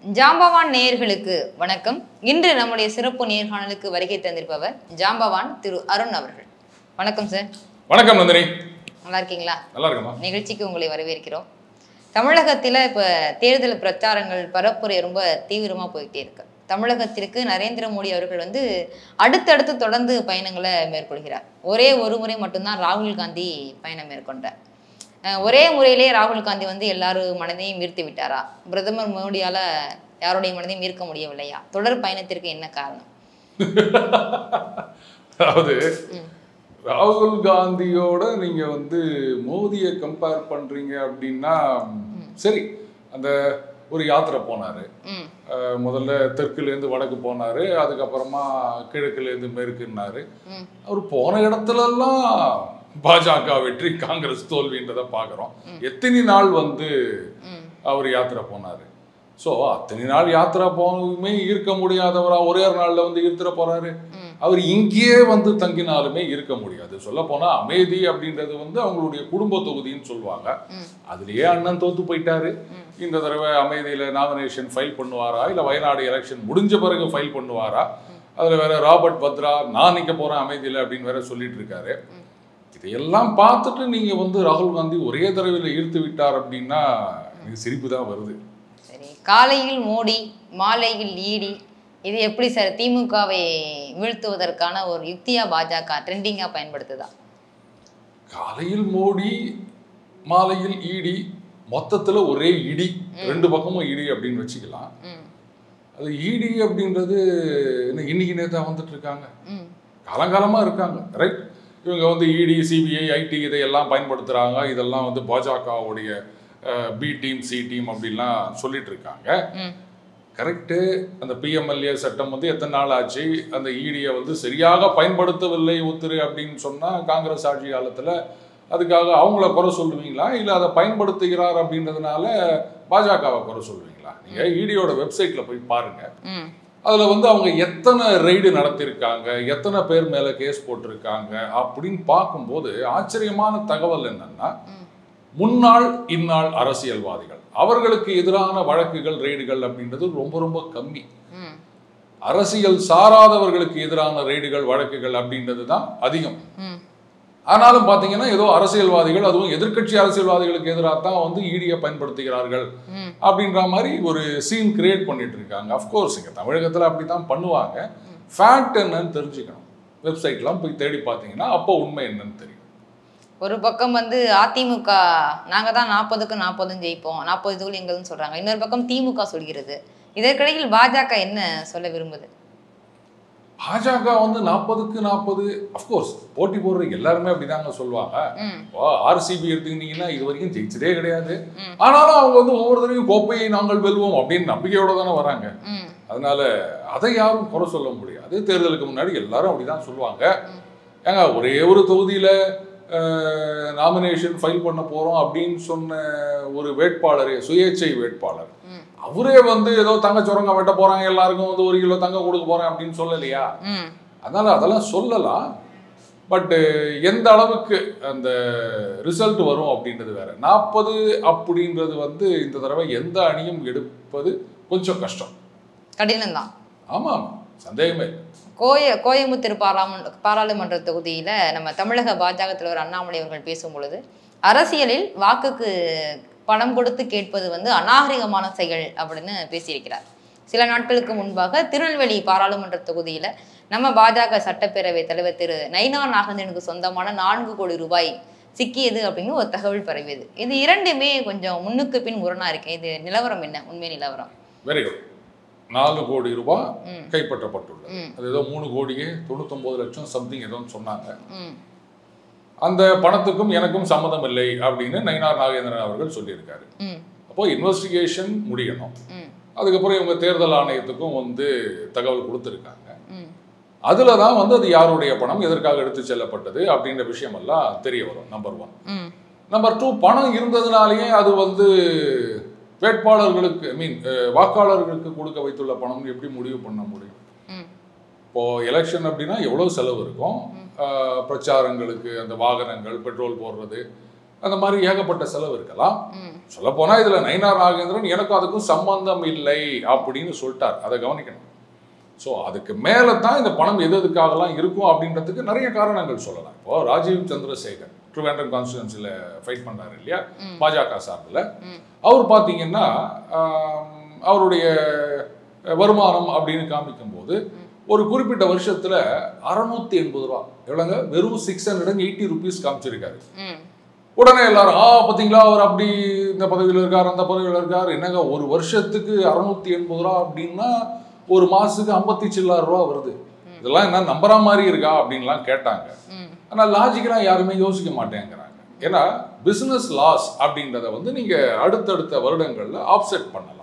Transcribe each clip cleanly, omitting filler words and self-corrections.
ஜாம்பவான் நேயர்களுக்கு வணக்கம். இன்று நம்முடைய சிறப்பு நேர்காணலுக்கு வருகை தந்திருப்பவர் ஜாம்பவான் திரு அருண் அவர்கள். வணக்கம் சார். வணக்கம் நந்தினி. நல்லா இருக்கீங்களா? நல்லா இருக்கமா. நிகழ்ச்சிக்கு உங்களை வரவேற்கிறோம். தமிழகத்தில் இப்போ தேர்தல் பிரச்சாரங்கள் பரப்புரை ரொம்ப தீவிரமாக போயிட்டே இருக்கு. தமிழகத்திற்கு நரேந்திர மோடி அவர்கள் அடுத்தடுத்து தொடர்ந்து பயணங்களை மேற்கொள்கிறார். ஒரே ஒரு முறை மட்டும்தான் ராகுல் காந்தி பயணம் மேற்கொண்டார். ஒரே முறையிலே ராகுல் காந்தி எல்லாரும் மனதையும் ஈர்த்து விட்டாரா? பிரதமர் மோடியால யாருடைய மனதையும் ஈர்க்க முடியவில்லையா? தொடர் பயணத்திற்கு என்ன காரணம்? அதாவது ராகுல் காந்தியோட நீங்க மோதியை கம்பேர் பண்றீங்க அப்படின்னா சரி, அந்த ஒரு யாத்திரை போனாரு. முதல்ல தெற்குல இருந்து வடக்கு போனாரு, அதுக்கப்புறமா கிழக்குல இருந்து மேற்குன்னாரு. அவர் போன இடத்துல எல்லாம் பாஜக வெற்றி காங்கிரஸ் தோல்வின்றதை பாக்குறோம். எத்தனை நாள் அவர் யாத்திரை போனாரு. ஸோ அத்தனை நாள் யாத்திரை போனதுமே ஈர்க்க முடியாதவரா ஒரே ஒரு நாள்ல ஈர்த்துற போறாரு. அவர் இங்கேயே தங்கினாலுமே இருக்க முடியாது. சொல்ல போனா அமேதி அப்படின்றது அவங்களுடைய குடும்ப தொகுதின்னு சொல்லுவாங்க. அதுலயே அண்ணன் தோத்து போயிட்டாரு. இந்த தடவை அமேதியில நாமினேஷன் ஃபைல் பண்ணுவாரா, இல்ல வயநாடு எலெக்ஷன் முடிஞ்ச பிறகு ஃபைல் பண்ணுவாரா? அதுல வேற ராபர்ட் வத்ரா நான் நிக்க போறேன் அமேதியில அப்படின்னு வேற சொல்லிட்டு இருக்காரு. இதையெல்லாம் பார்த்துட்டு நீங்க ராகுல் காந்தி ஒரே தடவையில் ஈர்த்து விட்டார் அப்படின்னா எனக்கு சிரிப்பு தான் வருது. சரி, காலையில் மோடி மாலையில் ஈடி, இது எப்படி சார் திமுகவை வீழ்த்துவதற்கான ஒரு யுக்தியா பாஜக ட்ரெண்டிங்கா பயன்படுத்துதா? காலையில் மோடி மாலையில் ஈடி, மொத்தத்துல ஒரே இடி, ரெண்டு பக்கமும் இடி அப்படின்னு வச்சுக்கலாம். அது இடி அப்படின்றது இன்னைக்கு நேரத்தை வந்துட்டு இருக்காங்க, காலங்காலமா இருக்காங்க. ரைட், இவங்க இடி சிபிஐ ஐடி இதையெல்லாம் பயன்படுத்துறாங்க. இதெல்லாம் பாஜகவுடைய பி டீம் சி டீம் அப்படின்லாம் சொல்லிட்டு இருக்காங்க. கரெக்டு. அந்த பிஎம்எல்ஏ சட்டம் எத்தனை நாள் ஆச்சு? அந்த இடியை சரியாக பயன்படுத்தவில்லை ஒத்துரு அப்படின்னு சொன்னா காங்கிரஸ் ஆட்சி காலத்துல அதுக்காக அவங்கள குறை சொல்லுவீங்களா, இல்லை அதை பயன்படுத்துகிறார் அப்படின்றதுனால பாஜகவை குறை சொல்லுவீங்களா? நீங்க இடியோட வெப்சைட்ல போய் பாருங்க. அதுல அவங்க எத்தனை ரெய்டு நடத்திருக்காங்க, எத்தனை பேர் மேல கேஸ் போட்டிருக்காங்க அப்படின்னு பார்க்கும்போது ஆச்சரியமான தகவல் என்னன்னா, முன்னாள் இந்நாள் அரசியல்வாதிகள் அவர்களுக்கு எதிரான வழக்குகள் ரெய்டுகள் அப்படின்றது ரொம்ப ரொம்ப கம்மி. அரசியல் சாராதவர்களுக்கு எதிரான ரெய்டுகள் வழக்குகள் அப்படின்றது தான் அதிகம். ஆனாலும் பாத்தீங்கன்னா ஏதோ அரசியல்வாதிகள், அதுவும் எதிர்கட்சி அரசியல்வாதிகளுக்கு எதிராக தான் இடியை பயன்படுத்துகிறார்கள் அப்படின்ற மாதிரி ஒரு சீன் கிரியேட் பண்ணிட்டு இருக்காங்க. அஃப்கோர்ஸ் இங்க தமிழகத்துல அப்படித்தான் பண்ணுவாங்க. ஃபேக்ட் என்னன்னு தெரிஞ்சுக்கணும். வெப்சைட்லாம் போய் தேடி பார்த்தீங்கன்னா அப்போ உண்மை என்னன்னு தெரியும். ஒரு பக்கம் அதிமுக நாங்க தான் 40க்கு 40 ஜெயிப்போம், 40 தொகுதி எங்கள்னு சொல்றாங்க. இன்னொரு பக்கம் திமுக சொல்கிறது. இதற்கிடையில் பாஜக என்ன சொல்ல விரும்புது? பாஜக 40க்கு 40 அஃப்கோர்ஸ் போட்டி போடுற எல்லாருமே அப்படிதாங்க சொல்லுவாங்க. ஆர்சிபி எடுத்துக்கிட்டீங்கன்னா இது வரைக்கும் ஜெயிச்சதே கிடையாது. ஆனாலும் அவங்க ஒவ்வொருத்தரையும் கோப்பையை நாங்கள் வெல்வோம் அப்படின்னு நம்பிக்கையோட தானே வராங்க. அதனால அதை யாரும் குறை சொல்ல முடியாது. தேர்தலுக்கு முன்னாடி எல்லாரும் அப்படிதான் சொல்லுவாங்க. ஏங்க ஒரே ஒரு தொகுதியில நாமினேஷன் ஃபைல் பண்ண போறோம் அப்படின்னு சொன்ன ஒரு வேட்பாளர், சுயேட்சை வேட்பாளர், அவரே ஏதோ தங்க சுரங்க வெட்ட போறாங்க, எல்லாருக்கும் 1 கிலோ தங்க கொடுக்க போறேன் அப்படின்னு சொல்லலையா? அதனால அதெல்லாம் சொல்லலாம். பட் எந்த அளவுக்கு அந்த ரிசல்ட் வரும் அப்படின்றது வேற. 40 அப்படின்றது இந்த தடவை எந்த அணியும் எடுப்பது கொஞ்சம் கஷ்டம், கடினம் தான். ஆமா, சந்தேகமே. கோயம்புத்தூர் பாராளுமன்ற தொகுதியில நம்ம தமிழக பாஜக தலைவர் அண்ணாமலை அவர்கள் பேசும் பொழுது, அரசியலில் வாக்குக்கு பணம் கொடுத்து கேட்பது அநாகரிகமான செயல் அப்படின்னு பேசியிருக்கிறார். சில நாட்களுக்கு முன்பாக திருநெல்வேலி பாராளுமன்ற தொகுதியில நம்ம பாஜக சட்டப்பேரவை தலைவர் திரு நயினா நாகேந்திரனுக்கு சொந்தமான 4 கோடி ரூபாய் சிக்கியது அப்படின்னு ஒரு தகவல் பரவியது. இது இரண்டுமே கொஞ்சம் முன்னுக்கு பின் முரணா இருக்கு. இது நிலவரம் என்ன, உண்மை நிலவரம்? Very good. 4 கோடி ரூபாய் கைப்பற்றப்பட்டுள்ளது. அது ஏதோ 3 கோடியே 99 லட்சம் சம்திங் ஏதோ சொன்னாங்க. அந்த பணத்துக்கும் எனக்கும் சம்மதம் இல்லை அப்படின்னு நயினார் நாகேந்திரன் அவர்கள் சொல்லியிருக்காரு. அப்போ இன்வெஸ்டிகேஷன் முடியணும். அதுக்கப்புறம் இவங்க தேர்தல் ஆணையத்துக்கும் தகவல் கொடுத்துருக்காங்க. அதுலதான் அது யாருடைய பணம், எதற்காக எடுத்து செல்லப்பட்டது அப்படின்ற விஷயம் எல்லாம் தெரிய வரும். நம்பர் 1. நம்பர் 2, பணம் இருந்ததுனாலேயே அது வேட்பாளர்களுக்கு வாக்காளர்களுக்கு கொடுக்க வைத்துள்ள பணம் எப்படி முடிவு பண்ண முடியும்? இப்போ எலெக்ஷன் அப்படின்னா எவ்வளவு செலவு இருக்கும், பிரச்சாரங்களுக்கு அந்த வாகனங்கள், பெட்ரோல் போடுறது, அந்த மாதிரி ஏகப்பட்ட செலவு இருக்கலாம். சொல்லப்போனா இதுல நயினார் நாகேந்திரன் எனக்கும் அதுக்கும் சம்பந்தம் இல்லை அப்படின்னு சொல்லிட்டார். அதை கவனிக்கணும். ஸோ அதுக்கு மேலே தான் இந்த பணம் எதுக்காகலாம் இருக்கும் அப்படின்றதுக்கு நிறைய காரணங்கள் சொல்லலாம். இப்போ ராஜீவ் சந்திரசேகர் ட்ரிவேண்ட்ரம் கான்ஸ்டிட்யூன்சியில் ஃபைட் பண்ணாரு இல்லையா, பாஜக சார்பில். அவர் பார்த்தீங்கன்னா அவருடைய வருமானம் அப்படின்னு காமிக்கும் போது ஒரு குறிப்பிட்ட வருஷத்துல 680 ரூபா, எவ்வளோங்க, வெறும் 680 rupees காமிச்சிருக்காரு. உடனே எல்லாரும் பார்த்தீங்களா அவர் அப்படி இந்த பதவியில் இருக்கார் அந்த பதவியில் இருக்கார். என்னங்க ஒரு வருஷத்துக்கு 680 ரூபா அப்படின்னா ஒரு மாசத்துக்கு 50 சில்லாயிரம் ரூபா வருது. இதெல்லாம் என்ன நம்புற மாதிரி இருக்கா அப்படின்லாம் கேட்டாங்க. ஆனால் லாஜிக்கலாக யாருமே யோசிக்க மாட்டேங்கிறாங்க. ஏன்னா பிஸ்னஸ் லாஸ் அப்படின்றத வந்து நீங்க அடுத்தடுத்த வருடங்கள்ல ஆப்செட் பண்ணலாம்.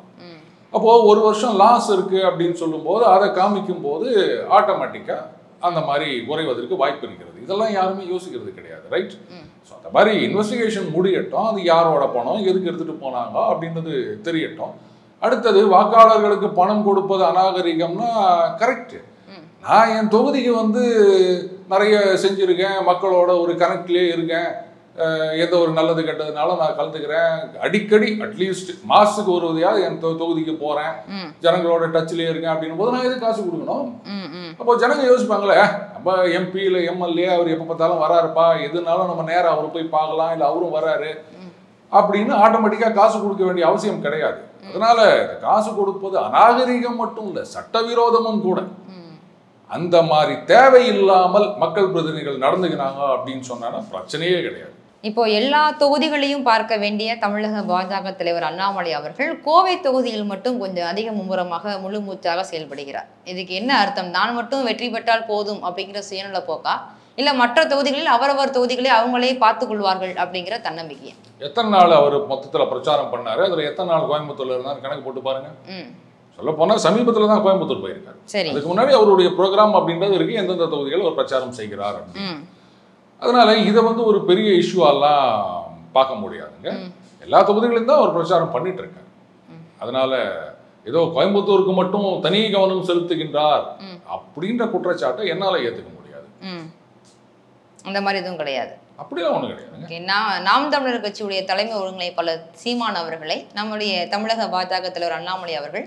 அப்போ ஒரு வருஷம் லாஸ் இருக்கு அப்படின்னு சொல்லும்போது அதை காமிக்கும் போது ஆட்டோமேட்டிக்கா அந்த மாதிரி குறைவதற்கு வாய்ப்பு இருக்கிறது. இதெல்லாம் யாருமே யோசிக்கிறது கிடையாது. ரைட்? ஸோ அந்த மாதிரி இன்வெஸ்டிகேஷன் முடியட்டும், அது யாரோட பணம், எதுக்கு எடுத்துட்டு போனாங்க அப்படின்றது தெரியட்டும். அடுத்தது வாக்காளர்களுக்கு பணம் கொடுப்பது அநாகரிகம்னா கரெக்ட். நான் என் தொகுதிக்கு வந்து நிறைய செஞ்சிருக்கேன், மக்களோட ஒரு கனெக்ட்லேயே இருக்கேன், எந்த ஒரு நல்லது கெட்டதுனால நான் கலந்துக்கிறேன், அடிக்கடி அட்லீஸ்ட் மாசத்துக்கு ஒரு உதவியாக என் தொகுதிக்கு போறேன், ஜனங்களோட டச்லேயே இருக்கேன் அப்படின்னும் போது நான் எதுக்கு காசு கொடுக்கணும்? அப்போ ஜனங்க யோசிப்பாங்களே, நம்ம எம்பி இல்லை எம்எல்ஏ அவர் எப்போ பார்த்தாலும் வராருப்பா, எதுனாலும் நம்ம நேரம் அவரை போய் பார்க்கலாம், இல்லை அவரும் வராரு அப்படின்னு ஆட்டோமேட்டிக்காக காசு கொடுக்க வேண்டிய அவசியம் கிடையாது. அதனால காசு கொடுப்பது அநாகரிகம் மட்டும் இல்லை, சட்டவிரோதமும் கூட. அந்த மாதிரி தேவையில்லாமல் மக்கள் பிரதிநிதிகள் நடந்துக்கிறாங்க அப்படின்னு சொன்னா பிரச்சனையே கிடையாது. இப்போ எல்லா தொகுதிகளையும் பார்க்க வேண்டிய தமிழக பாஜக தலைவர் அண்ணாமலை அவர்கள் கோவை தொகுதியில் மட்டும் கொஞ்சம் அதிக மும்முரமாக முழு மூச்சாக செயல்படுகிறார். இதுக்கு என்ன அர்த்தம்? நான் மட்டும் வெற்றி பெற்றால் போதும் அப்படிங்கிற சுயநல போக்கா, இல்ல மற்ற தொகுதிகளில் அவரவர் தொகுதிகளை அவங்களே பார்த்துக் கொள்வார்கள் அப்படிங்கிற தன்னம்பிக்கை? எத்தனை நாள் அவர் மொத்தத்துல பிரச்சாரம் பண்ணாரு, அதுல எத்தனை நாள் கோயம்புத்தூர்ல இருந்தாரு கணக்கு போட்டு பாருங்க. சொல்ல போனா சமீபத்துல தான் கோயம்புத்தூர் போயிருக்காரு. அதுக்கு முன்னாடி அவருடைய ப்ரோக்ராம் அப்படின்றது இருக்கு, எந்தெந்த தொகுதிகள் ஒரு பிரச்சாரம் செய்கிறார் அப்படின்னு. அதனால இதை வந்து ஒரு பெரிய இஷ்யூவெல்லாம் பார்க்க முடியாதுங்க. எல்லா தொகுதிகளிலும் தான் அவர் பிரச்சாரம் பண்ணிட்டு இருக்காரு. அதனால ஏதோ கோயம்புத்தூருக்கு மட்டும் தனி கவனம் செலுத்துகின்றார் அப்படின்ற குற்றச்சாட்டை என்னால ஏத்துக்க முடியாது. அந்த மாதிரி எதுவும் கிடையாது. அப்படிலாம் ஒண்ணு கிடையாது. நாம் தமிழர் கட்சியுடைய தலைமை ஒருங்கிணைப்பாளர் சீமான் அவர்களை நம்முடைய தமிழக பாஜக தலைவர் அண்ணாமலை அவர்கள்,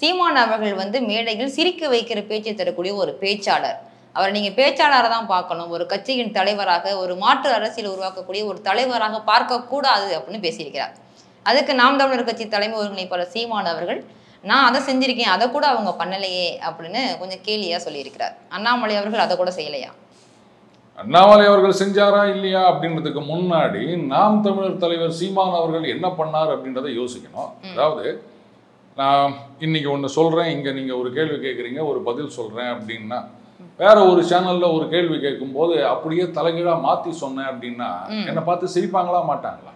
சீமான் அவர்கள் வந்து மேடையில் சிரிக்க வைக்கிற பேச்சை தரக்கூடிய ஒரு பேச்சாளர். அவர் நீங்க பேச்சாளராக தான் பார்க்கணும், ஒரு கட்சியின் தலைவராக, ஒரு மாற்று அரசியல் உருவாக்கக்கூடிய ஒரு தலைவராக பார்க்க கூடாது அப்படின்னு பேசியிருக்கிறார். அதுக்கு நாம் தமிழர் கட்சி தலைமை ஒருங்கிணைப்பாளர் சீமான் அவர்கள், நான் அதை செஞ்சிருக்கேன், அதை கூட அவங்க பண்ணலையே அப்படின்னு கொஞ்சம் கேலியா சொல்லியிருக்கிறார். அண்ணாமலை அவர்கள் அதை கூட செய்யலையா? அண்ணாமலை அவர்கள் செஞ்சாரா இல்லையா அப்படின்றதுக்கு முன்னாடி நாம் தமிழர் தலைவர் சீமான் அவர்கள் என்ன பண்ணார் அப்படின்றத யோசிக்கணும். அதாவது நான் இன்னைக்கு ஒன்று சொல்றேன், இங்க நீங்க ஒரு கேள்வி கேட்குறீங்க, ஒரு பதில் சொல்றேன் அப்படின்னா, வேற ஒரு சேனல்ல ஒரு கேள்வி கேட்கும் போது அப்படியே தலைகீழா மாத்தி சொன்னேன் அப்படின்னா என்னை பார்த்து சிரிப்பாங்களா மாட்டாங்களா?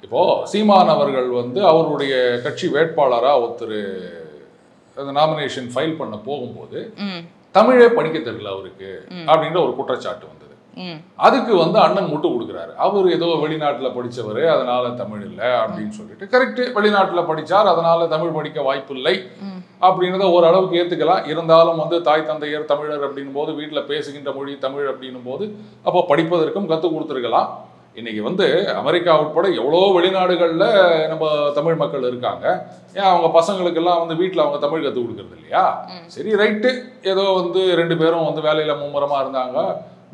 இப்போ சீமான் அவர்கள் வந்து அவருடைய கட்சி வேட்பாளரா ஒருத்தர் அந்த நாமினேஷன் ஃபைல் பண்ண போகும்போது தமிழே படிக்க தெரியல அவருக்கு அப்படின்ற ஒரு குற்றச்சாட்டு வந்தது. அதுக்கு வந்து அண்ணன் முட்டு கொடுக்குறாரு. அவர் ஏதோ வெளிநாட்டுல படிச்சவர், அதனால தமிழ் இல்லை அப்படின்னு சொல்லிட்டு. கரெக்ட், வெளிநாட்டுல படிச்சார், அதனால தமிழ் படிக்க வாய்ப்பு இல்லை அப்படின்றத ஓரளவுக்கு ஏத்துக்கலாம். இருந்தாலும் வந்து தாய் தந்தையர் தமிழர் அப்படின்னும் போது, வீட்டுல பேசுகின்ற மொழி தமிழ் அப்படின்னும் போது அப்போ படிப்பதற்கும் கற்றுக் கொடுத்துருக்கலாம். இன்னைக்கு வந்து அமெரிக்கா உட்பட எவ்வளோ வெளிநாடுகளில் நம்ம தமிழ் மக்கள் இருக்காங்க. ஏன் அவங்க பசங்களுக்கெல்லாம் வந்து வீட்டில் அவங்க தமிழ் கற்றுக் கொடுக்குறது இல்லையா? சரி, ரைட்டு, ஏதோ வந்து 2 பேரும் வந்து வேலையில் மும்முரமாக இருந்தாங்க,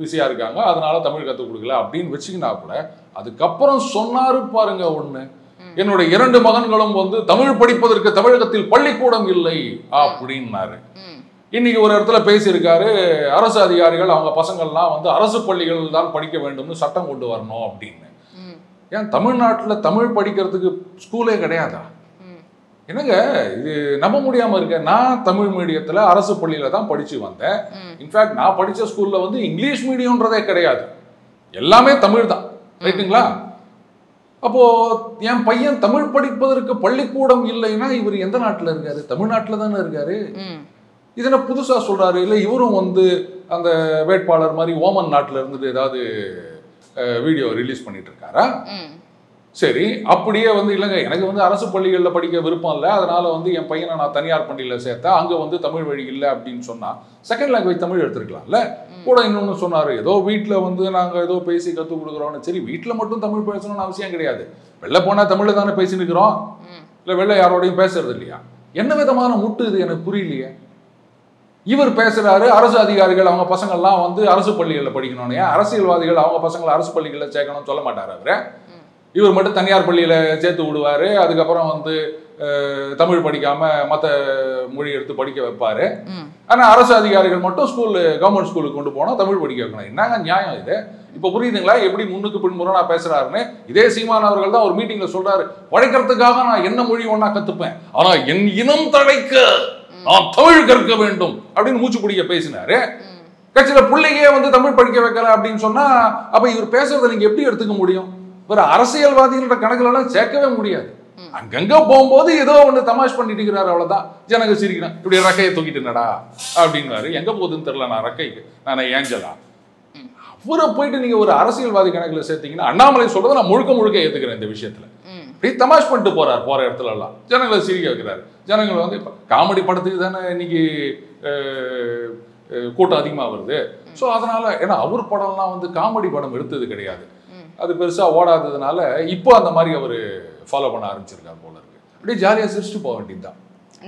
பிஸியாக இருக்காங்க, அதனால தமிழ் கற்றுக் கொடுக்கல அப்படின்னு வச்சுக்கினா கூட, அதுக்கப்புறம் சொன்னாரு பாருங்க ஒன்று, என்னுடைய 2 மகன்களும் வந்து தமிழ் படிப்பதற்கு தமிழகத்தில் பள்ளிக்கூடம் இல்லை அப்படின்னாரு. இன்னைக்கு ஒரு இடத்துல பேசியிருக்காரு, அரசு அதிகாரிகள் அவங்க பசங்கள்லாம் வந்து அரசு பள்ளிகள் தான் படிக்க வேண்டும்னு சட்டம் கொண்டு வரணும் அப்படின்னு. ஏன் தமிழ்நாட்டில் தமிழ் படிக்கிறதுக்கு ஸ்கூலே கிடையாதா? என்னங்க இது நம்ப முடியாம இருக்க. நான் தமிழ் மீடியத்துல அரசு பள்ளியில தான் படிச்சு வந்தேன். இன்ஃபேக்ட் நான் படிச்ச ஸ்கூல்ல வந்து இங்கிலீஷ் மீடியம்ன்றதே கிடையாது, எல்லாமே தமிழ் தான். ரைட்டுங்களா? அப்போ என் பையன் தமிழ் படிப்பதற்கு பள்ளிக்கூடம் இல்லைன்னா இவர் எந்த நாட்டுல இருக்காரு? தமிழ்நாட்டுல தானே இருக்காரு. இதனை புதுசா சொல்றாரு. இல்லை இவரும் வந்து அந்த வேட்பாளர் மாதிரி ஓமன் நாட்டுல இருந்துட்டு ஏதாவது வீடியோ ரிலீஸ் பண்ணிட்டு இருக்காரா? சரி, அப்படியே வந்து இல்லைங்க எனக்கு வந்து அரசு பள்ளிகளில் படிக்க விருப்பம் இல்லை, அதனால வந்து என் பையனை நான் தனியார் பள்ளியில் சேர்த்தேன், அங்கே வந்து தமிழ் வழி இல்லை அப்படின்னு சொன்னால் செகண்ட் லாங்குவேஜ் தமிழ் எடுத்துருக்கலாம்ல. கூட இன்னொன்று சொன்னார், ஏதோ வீட்டில் வந்து நாங்கள் ஏதோ பேசி கற்றுக் கொடுக்குறோன்னு. சரி, வீட்டில் மட்டும் தமிழ் பேசணும்னு அவசியம் கிடையாது. வெளில போனால் தமிழில் தானே பேசின்னு இருக்கிறோம், இல்லை வெளில யாரோடையும் பேசுறது இல்லையா? என்ன விதமான முட்டு இது எனக்கு புரியலையே. இவர் பேசுறாரு, அரசு அதிகாரிகள் அவங்க பசங்கள்லாம் வந்து அரசு பள்ளிகளில் படிக்கணும்னு, அரசியல்வாதிகள் அவங்க பசங்களை அரசு பள்ளிகளில் சேர்க்கணும்னு சொல்ல மாட்டார் அவரு. இவர் மட்டும் தனியார் பள்ளியில் சேர்த்து விடுவார், அதுக்கப்புறம் வந்து தமிழ் படிக்காமல் மற்ற மொழி எடுத்து படிக்க வைப்பார். ஆனால் அரசு அதிகாரிகள் மட்டும் கவர்மெண்ட் ஸ்கூலுக்கு கொண்டு போனால் தமிழ் படிக்க வைக்கணும். என்னங்க நியாயம் இது? இப்போ புரியுதுங்களா எப்படி முன்னுக்கு பின்முறை பேசுறாருன்னு? இதே சீமான் அவர்கள் தான் ஒரு மீட்டிங்கில் சொல்றாரு, உழைக்கிறதுக்காக நான் என்ன மொழி ஒன்றா கற்றுப்பேன், ஆனால் என் இனம் தழைக்க நான் தமிழ் கற்க வேண்டும் அப்படின்னு மூச்சு பிடிக்க பேசினாரு. கட்சியில் பிள்ளையே வந்து தமிழ் படிக்க வைக்கல அப்படின்னு சொன்னா அப்போ இவர் பேசுறதை நீங்கள் எப்படி எடுத்துக்க முடியும்? ஒரு அரசியல்வாதிகளோட கணக்குல எல்லாம் சேர்க்கவே முடியாது. அங்கங்க போகும்போது ஏதோ ஒண்ணு தமாஷ் பண்ணிட்டு இருக்கிறாரு, அவ்வளவுதான். ஜனங்க சிரிக்கணும், இப்படி ரக்கையை தூக்கிட்டுனடா அப்படின்னாரு. எங்க போகுதுன்னு தெரியல, நான் ரக்கைக்கு நான் ஏஞ்சலா? அவரை போயிட்டு நீங்க ஒரு அரசியல்வாதி கணக்குல சேர்த்தீங்கன்னா, அண்ணாமலை சொல்றதை நான் முழுக்க ஏத்துக்கிறேன். இந்த விஷயத்துல இப்படி தமாஷ் பண்ணிட்டு போறாரு, போற இடத்துல எல்லாம் ஜனங்களை சிரிக்க வைக்கிறாரு. ஜனங்களை வந்து காமெடி படத்துக்கு தானே இன்னைக்கு கூட்டம் அதிகமா வருது. ஸோ அதனால ஏன்னா அவர் படம்லாம் வந்து காமெடி படம் எடுத்தது கிடையாது, அது பெருசா ஓடாததுனால இப்போ அந்த மாதிரி அவர் ஃபாலோ பண்ண ஆரம்பிச்சிருக்காரு போல இருக்கு. அப்படியே ஜாலியா சிரிச்சுட்டு போக வேண்டியதுதான்.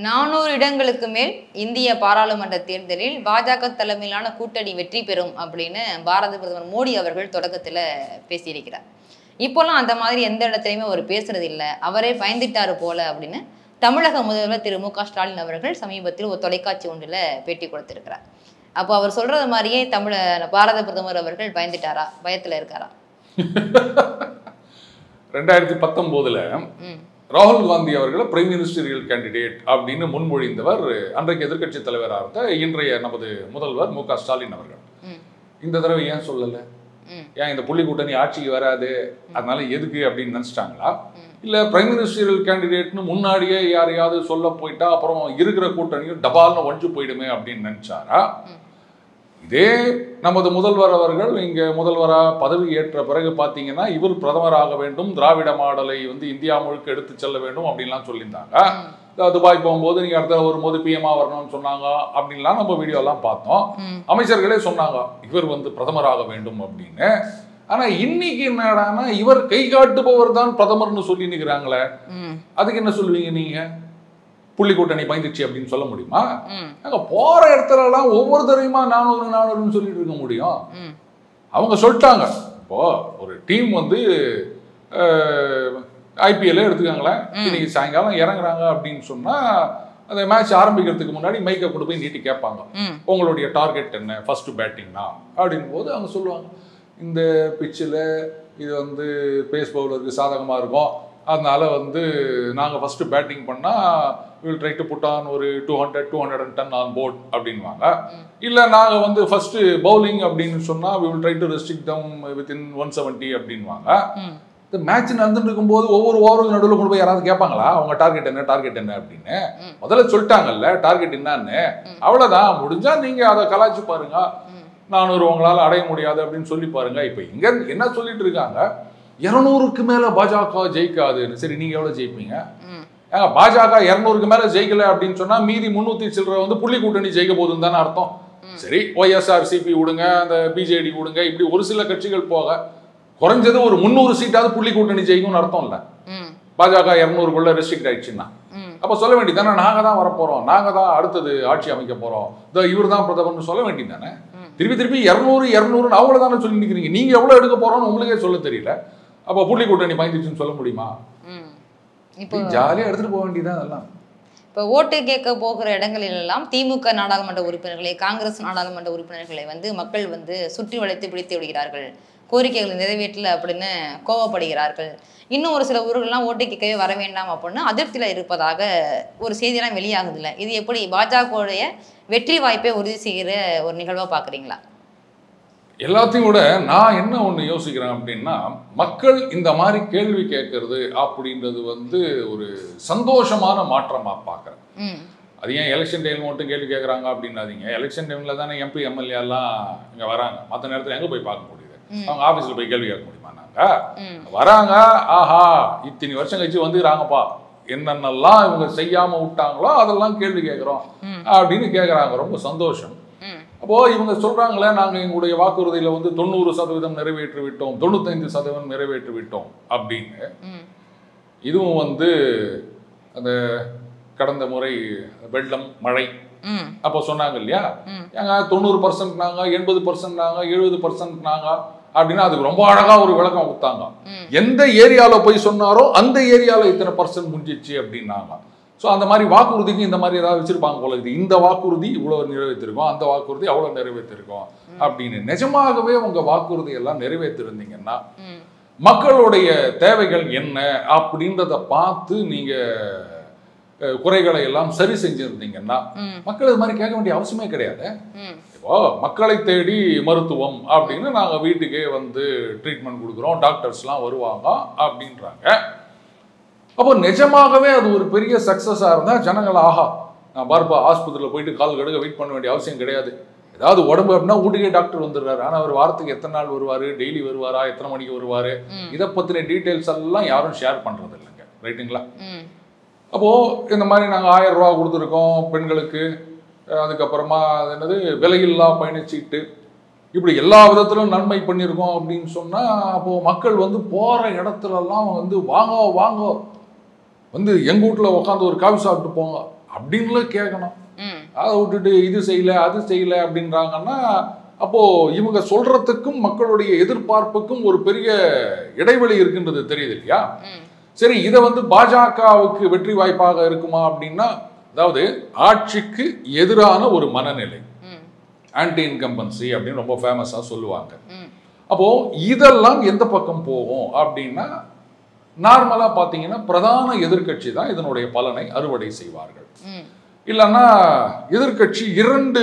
400 இடங்களுக்கு மேல் இந்திய பாராளுமன்ற தேர்தலில் பாஜக தலைமையிலான கூட்டணி வெற்றி பெறும் அப்படின்னு பாரத பிரதமர் மோடி அவர்கள் தொடக்கத்துல பேசியிருக்கிறார். இப்போல்லாம் அந்த மாதிரி எந்த இடத்துலையுமே அவர் பேசுறது இல்லை, அவரே பயந்துட்டாரு போல அப்படின்னு தமிழக முதல்வர் திரு மு.க. ஸ்டாலின் அவர்கள் சமீபத்தில் ஒரு தொலைக்காட்சி ஒன்றில் பேட்டி கொடுத்திருக்கிறார். அப்போ அவர் சொல்றது மாதிரியே பாரத பிரதமர் அவர்கள் பயந்துட்டாரா, பயத்துல இருக்காரா? 2019 ராகுல் காந்தி அவர்களை பிரைம் மினிஸ்டரியல் கேண்டிடேட் அப்படின்னு முன்மொழிந்தவர் அன்றைக்கு எதிர்கட்சி தலைவராக இருந்த இன்றைய நமது முதல்வர் மு.க. ஸ்டாலின் அவர்கள். இந்த தடவை ஏன் சொல்லல? ஏன் இந்த புள்ளி கூட்டணி ஆட்சிக்கு வராது அதனால எதுக்கு அப்படின்னு நினைச்சிட்டாங்களா? இல்ல பிரைம் மினிஸ்டரியல் கேண்டிடேட்னு முன்னாடியே யாரையாவது சொல்ல போயிட்டா அப்புறம் இருக்கிற கூட்டணியும் டபால்னு ஒன்று போயிடுமே அப்படின்னு நினைச்சாரா? இதே நமது முதல்வர் அவர்கள் இங்கே முதல்வராக பதவி ஏற்ற பிறகு பார்த்தீங்கன்னா இவர் பிரதமராக வேண்டும், திராவிட மாடலை வந்து இந்தியா முழுக்க எடுத்து செல்ல வேண்டும் அப்படின்லாம் சொல்லியிருந்தாங்க. துபாய் போகும்போது நீங்க அடுத்த வரும்போது பிஎம்ஆ வரணும்னு சொன்னாங்க அப்படின்லாம் நம்ம வீடியோலாம் பார்த்தோம். அமைச்சர்களே சொன்னாங்க இவர் வந்து பிரதமராக வேண்டும் அப்படின்னு. ஆனா இன்னைக்கு என்னடானா இவர் கை காட்டுபவர் தான் பிரதமர்னு சொல்லி நிற்கிறாங்களே, அதுக்கு என்ன சொல்லுவீங்க நீங்க? புள்ளி கூட்டணி பயந்துச்சு அப்படின்னு சொல்ல முடியுமா? நாங்க போற இடத்துல எல்லாம் ஒவ்வொரு தடவையுமா 400 சொல்லிட்டு இருக்க முடியும்? அவங்க சொல்லிட்டாங்க. இப்போ ஒரு டீம் வந்து ஐபிஎல் எடுத்துக்காங்களேன், இன்னைக்கு சாயங்காலம் இறங்குறாங்க அப்படின்னு சொன்னா அந்த மேட்ச் ஆரம்பிக்கிறதுக்கு முன்னாடி மைக்கை கொண்டு போய் நீட்டி கேட்பாங்க, உங்களுடைய டார்கெட் என்ன, ஃபர்ஸ்ட் பேட்டிங்னா அப்படின் போது அவங்க சொல்லுவாங்க, இந்த பிச்சில் இது வந்து பேஸ் பவுலருக்கு சாதகமாக இருக்கும், அதனால வந்து நாங்கள் ஃபஸ்ட்டு பேட்டிங் பண்ணால் will try to put on ஒரு 210 ஆன் போர்ட் அப்படின்வாங்க. இல்லை நாங்கள் வந்து ஃபஸ்ட்டு பவுலிங் அப்படின்னு சொன்னால் we will try to restrict them within 170 அப்படின்வாங்க. இந்த மேட்ச் நடந்துட்டு இருக்கும்போது ஒவ்வொரு ஓவருக்கு நடுவில் கொண்டு போய் யாராவது கேட்பாங்களா அவங்க டார்கெட் என்ன அப்படின்னு? முதல்ல சொல்லிட்டாங்கல்ல டார்கெட் என்னன்னு, அவ்வளோதான். முடிஞ்சா நீங்கள் அதை கலாய்ச்சி பாருங்க, 400 உங்களால் அடைய முடியாது அப்படின்னு சொல்லி பாருங்க. இப்போ இங்கே என்ன சொல்லிட்டு இருக்காங்க, 200க்கு மேல பாஜக ஜெயிக்காதுன்னு. சரி, நீங்க எவ்வளவு ஜெயிப்பீங்க? பாஜக 200க்கு மேல ஜெயிக்கல அப்படின்னு சொன்னா மீதி 300 சில்லற வந்து புள்ளி கூட்டணி ஜெயிக்க போகுதுன்னு தானே அர்த்தம். சரி, ஒய்எஸ்ஆர்சிபி விடுங்க, அந்த பிஜேடி விடுங்க, இப்படி ஒரு சில கட்சிகள் போக குறைஞ்சது ஒரு 300 சீட்டாவது புள்ளி கூட்டணி ஜெயிக்கும்னு அர்த்தம் இல்ல. பாஜக 200க்குள்ள ரெஸ்ட்ரிக்ட் ஆயிடுச்சுன்னா அப்ப சொல்ல வேண்டியதானே, நாங்க தான் வரப்போறோம், நாங்க தான் அடுத்தது ஆட்சி அமைக்க போறோம், இவர் தான் பிரதமர்னு சொல்ல வேண்டியதானே. திருப்பி 200 அவங்கள தானே சொல்லி நிற்கிறீங்க. நீங்க எவ்வளவு எடுக்க போறோம்னு உங்களுக்கே சொல்ல தெரியல. அப்போ புள்ளி கூட்டணி பயந்துச்சுன்னு சொல்ல முடியுமா? இப்போ ஜாலியா எடுத்துட்டு போக வேண்டியதான் அதெல்லாம். இப்போ ஓட்டு கேட்க போகிற இடங்களிலெல்லாம் திமுக நாடாளுமன்ற உறுப்பினர்களை, காங்கிரஸ் நாடாளுமன்ற உறுப்பினர்களை வந்து மக்கள் வந்து சுற்றி வளைத்து பிடித்து விடுகிறார்கள், கோரிக்கைகளை நிறைவேற்றல அப்படின்னு கோவப்படுகிறார்கள். இன்னும் ஒரு சில ஊர்கள்லாம் ஓட்டு கேட்கவே வர வேண்டாம் அப்படின்னு அதிருப்தியில் இருப்பதாக ஒரு செய்தியெல்லாம் வெளியாகுதுல்ல, இது எப்படி பாஜகவுடைய வெற்றி வாய்ப்பை உறுதி செய்கிற ஒரு நிகழ்வாக பார்க்குறீங்களா? எல்லாத்தையும் விட நான் என்ன ஒன்று யோசிக்கிறேன் அப்படின்னா, மக்கள் இந்த மாதிரி கேள்வி கேட்கறது அப்படின்றது வந்து ஒரு சந்தோஷமான மாற்றமாக பார்க்குறேன். அது ஏன் எலெக்ஷன் டைம் மட்டும் கேள்வி கேட்குறாங்க அப்படின்னாதீங்க. எலெக்ஷன் டைமில் தானே எம்பி எம்எல்ஏ எல்லாம் இங்கே வராங்க, மற்ற நேரத்தில் எங்கே போய் பார்க்க முடியுது? அவங்க ஆபீஸ்ல போய் கேள்வி கேட்க முடியுமா? நாங்க வராங்க, ஆஹா இத்தனை வருஷம் கழிச்சு வந்துக்கிறாங்கப்பா, என்னென்னலாம் இவங்க செய்யாம விட்டாங்களோ அதெல்லாம் கேள்வி கேட்கிறோம் அப்படின்னு கேட்கறாங்க. ரொம்ப சந்தோஷம். அப்போ இவங்க சொல்றாங்களே, நாங்க எங்களுடைய வாக்குறுதியில வந்து 90% நிறைவேற்றி விட்டோம், 95% நிறைவேற்றி விட்டோம் அப்படின்னு. இதுவும் வந்து அந்த கடந்த முறை வெள்ளம் மழை அப்போ சொன்னாங்க இல்லையா, ஏங்க 90% நாங்க, 80% நாங்க, 70% நாங்க அப்படின்னா அதுக்கு ரொம்ப அழகா ஒரு விளக்கம் கொடுத்தாங்க. எந்த ஏரியால போய் சொன்னாரோ அந்த ஏரியால இத்தனை % முடிஞ்சிச்சு அப்படின்னாங்க. ஸோ அந்த மாதிரி வாக்குறுதிக்கு இந்த மாதிரி ஏதாவது வச்சிருப்பாங்க போல. இது இந்த வாக்குறுதி இவ்வளவு நிறைவேற்றிருக்கோம், அந்த வாக்குறுதி அவ்வளவு நிறைவேற்றிருக்கோம் அப்படின்னு. நிஜமாகவே உங்க வாக்குறுதி எல்லாம் நிறைவேற்றிருந்தீங்கன்னா மக்களுடைய தேவைகள் என்ன அப்படின்றத பார்த்து நீங்க குறைகளை எல்லாம் சரி செஞ்சிருந்தீங்கன்னா மக்கள் இது மாதிரி கேட்க வேண்டிய அவசியமே கிடையாது. இப்போ மக்களை தேடி மருத்துவம் அப்படின்னு நாங்க வீட்டுக்கே வந்து ட்ரீட்மெண்ட் கொடுக்குறோம், டாக்டர்ஸ்லாம் வருவாங்க அப்படின்றாங்க. அப்போ நிஜமாகவே அது ஒரு பெரிய சக்சஸா இருந்தா ஜனங்கள் ஆஹா, நான் பார்ப்பா ஆஸ்பத்திரியில் போயிட்டு கால் கடுக்க வெயிட் பண்ண வேண்டிய அவசியம் கிடையாது. ஏதாவது உடம்பு அப்படின்னா வீட்டுக்கே டாக்டர் வந்துடுறாரு. ஆனா அவர் வாரத்துக்கு எத்தனை நாள் வருவாரு, டெய்லி வருவாரா, எத்தனை மணிக்கு வருவாரு, இதை பத்தின டீட்டெயில்ஸ் எல்லாம் யாரும் ஷேர் பண்றது இல்லைங்க. ரைட்டுங்களா? அப்போ இந்த மாதிரி நாங்க 1000 ரூபா கொடுத்துருக்கோம் பெண்களுக்கு, அதுக்கப்புறமா என்னது விலையில்லா பயணச்சீட்டு, இப்படி எல்லா விதத்திலும் நன்மை பண்ணியிருக்கோம் அப்படின்னு சொன்னா அப்போ மக்கள் வந்து போற இடத்துலலாம் வந்து வாங்க வாங்க வந்து எங்க வீட்டுல உட்காந்து ஒரு காஃபி சாப்பிட்டு போங்க அப்படின்னு கேட்கணும். அதை விட்டுட்டு இது செய்யல அது செய்யல அப்படின்றாங்கன்னா அப்போ இவங்க சொல்றதுக்கும் மக்களுடைய எதிர்பார்ப்புக்கும் ஒரு பெரிய இடைவெளி இருக்குன்றது தெரியுது இல்லையா? சரி, இதை வந்து பாஜகவுக்கு வெற்றி வாய்ப்பாக இருக்குமா அப்படின்னா, அதாவது ஆட்சிக்கு எதிரான ஒரு மனநிலை, ஆன்டி இன்கம்பன்சி அப்படின்னு ரொம்ப ஃபேமஸா சொல்லுவாங்க. அப்போ இதெல்லாம் எந்த பக்கம் போகும் அப்படின்னா, நார்மலா பாத்தீங்கன்னா பிரதான எதிர்கட்சி தான் இதனுடைய பலனை அறுவடை செய்வார்கள். இல்லைன்னா எதிர்கட்சி 2